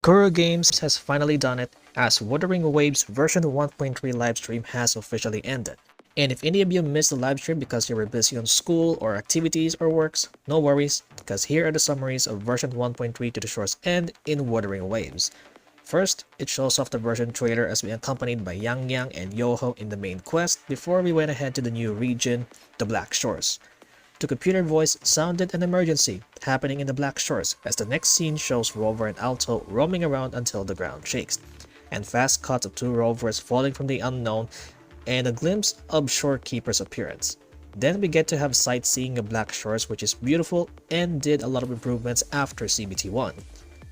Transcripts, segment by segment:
Kuro Games has finally done it, as Wuthering Waves version 1.3 livestream has officially ended. And if any of you missed the livestream because you were busy on school or activities or works, no worries, because here are the summaries of version 1.3 to the show's end in Wuthering Waves. First, it shows off the version trailer as we accompanied by Yang Yang and Yoho in the main quest before we went ahead to the new region, the Black Shores. The computer voice sounded an emergency happening in the Black Shores as the next scene shows Rover and Alto roaming around until the ground shakes, and fast cuts of two rovers falling from the unknown and a glimpse of Shorekeeper's appearance. Then we get to have sightseeing of Black Shores, which is beautiful and did a lot of improvements after CBT1.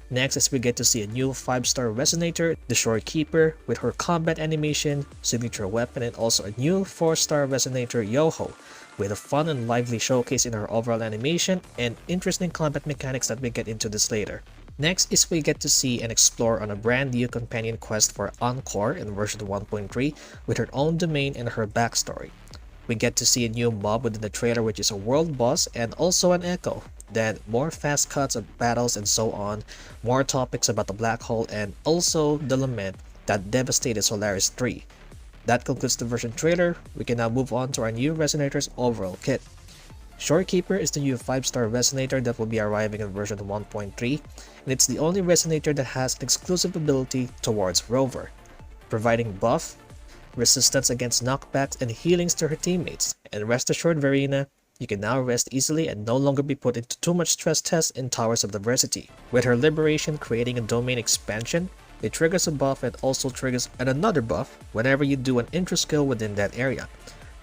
Next is we get to see a new 5-star Resonator, the Shorekeeper, with her combat animation, signature weapon, and also a new 4-star Resonator Yoho, with a fun and lively showcase in her overall animation and interesting combat mechanics that we get into this later. Next is we get to see and explore on a brand new companion quest for Encore in version 1.3 with her own domain and her backstory. We get to see a new mob within the trailer, which is a world boss and also an echo. Then more fast cuts of battles and so on, more topics about the black hole, and also the lament that devastated Solaris 3. That concludes the version trailer. We can now move on to our new Resonator's overall kit. Shorekeeper is the new 5-star Resonator that will be arriving in version 1.3, and it's the only Resonator that has an exclusive ability towards Rover, providing buff, resistance against knockbacks, and healings to her teammates. And rest assured, Verena, you can now rest easily and no longer be put into too much stress tests in Towers of Diversity. With her Liberation creating a domain expansion, it triggers a buff and also triggers another buff whenever you do an intro skill within that area.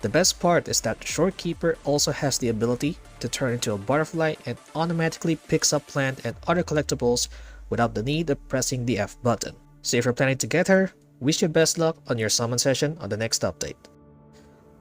The best part is that Shorekeeper also has the ability to turn into a butterfly and automatically picks up plant and other collectibles without the need of pressing the F button. So if you're planning to get her, wish you best luck on your summon session on the next update.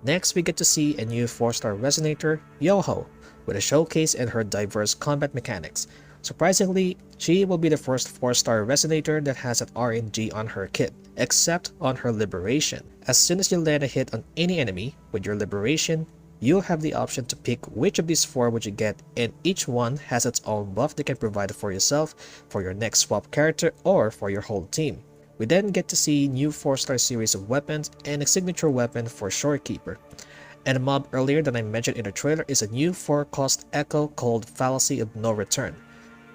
Next, we get to see a new 4-star Resonator, Yoho, with a showcase and her diverse combat mechanics. Surprisingly, she will be the first 4-star Resonator that has an RNG on her kit, except on her Liberation. As soon as you land a hit on any enemy with your Liberation, you'll have the option to pick which of these 4 would you get, and each one has its own buff that can provide for yourself, for your next swap character, or for your whole team. We then get to see new 4-star series of weapons and a signature weapon for Shorekeeper. And a mob earlier that I mentioned in the trailer is a new 4-cost echo called Fallacy of No Return,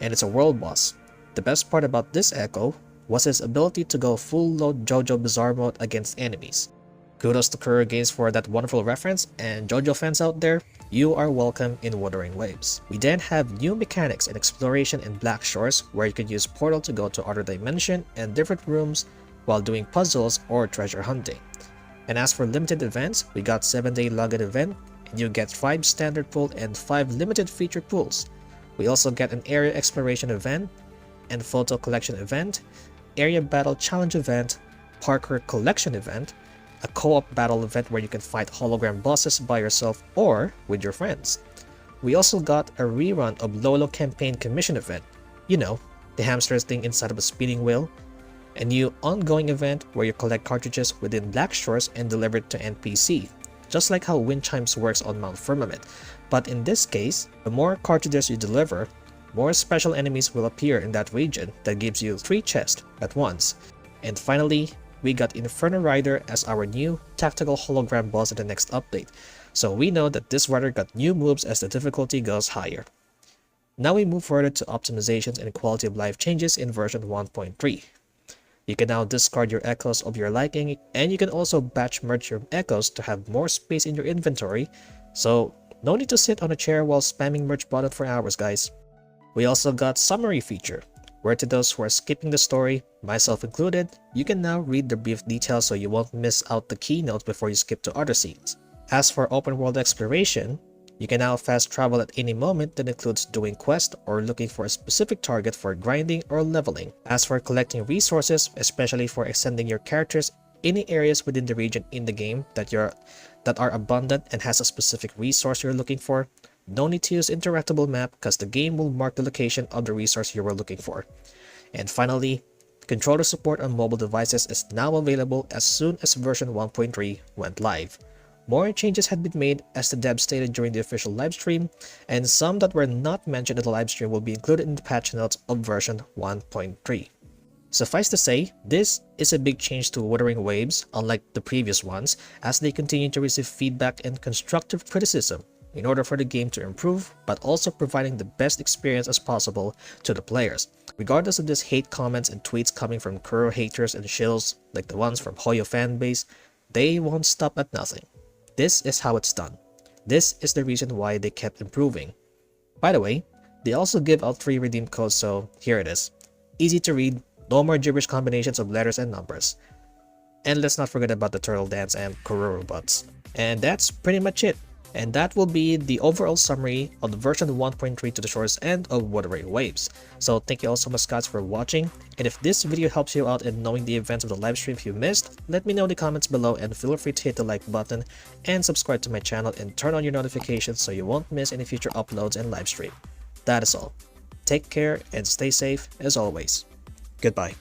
and it's a world boss. The best part about this echo was his ability to go full load JoJo Bizarre mode against enemies. Kudos to Kuro Games for that wonderful reference, and JoJo fans out there, you are welcome in Wuthering Waves. We then have new mechanics and exploration in Black Shores, where you can use Portal to go to other dimension and different rooms while doing puzzles or treasure hunting. And as for limited events, we got 7-day login event, and you get 5 standard pool and 5 limited feature pools. We also get an area exploration event and photo collection event, area battle challenge event, Parker collection event, a co-op battle event where you can fight hologram bosses by yourself or with your friends. We also got a rerun of Lolo campaign commission event, you know, the hamsters thing inside of a spinning wheel, a new ongoing event where you collect cartridges within Black Shores and deliver it to NPC, just like how Wind Chimes works on Mount Firmament. But in this case, the more cartridges you deliver, more special enemies will appear in that region that gives you 3 chests at once. And finally, we got Inferno Rider as our new tactical hologram boss in the next update, so we know that this rider got new moves as the difficulty goes higher. Now we move further to optimizations and quality of life changes in version 1.3. You can now discard your echoes of your liking, and you can also batch merge your echoes to have more space in your inventory, so no need to sit on a chair while spamming merge button for hours, guys. We also got summary feature, where to those who are skipping the story, myself included, you can now read the brief details so you won't miss out the keynote before you skip to other scenes. As for open world exploration, you can now fast travel at any moment that includes doing quests or looking for a specific target for grinding or leveling. As for collecting resources, especially for extending your characters, any areas within the region in the game that are abundant and has a specific resource you're looking for, no need to use interactable map because the game will mark the location of the resource you were looking for. And finally, controller support on mobile devices is now available as soon as version 1.3 went live. More changes had been made as the devs stated during the official livestream, and some that were not mentioned in the livestream will be included in the patch notes of version 1.3. Suffice to say, this is a big change to Wuthering Waves, unlike the previous ones, as they continue to receive feedback and constructive criticism in order for the game to improve, but also providing the best experience as possible to the players. Regardless of these hate comments and tweets coming from Kuro haters and shills like the ones from Hoyo fanbase, they won't stop at nothing. This is how it's done. This is the reason why they kept improving. By the way, they also give out free redeem codes, so here it is. Easy to read, no more gibberish combinations of letters and numbers. And let's not forget about the turtle dance and Kuroro bots. And that's pretty much it. And that will be the overall summary of the version 1.3 to the shores end of Wuthering Waves. So thank you all so much guys for watching, and if this video helps you out in knowing the events of the livestream you missed, let me know in the comments below, and feel free to hit the like button and subscribe to my channel and turn on your notifications so you won't miss any future uploads and livestream. That is all. Take care and stay safe as always. Goodbye.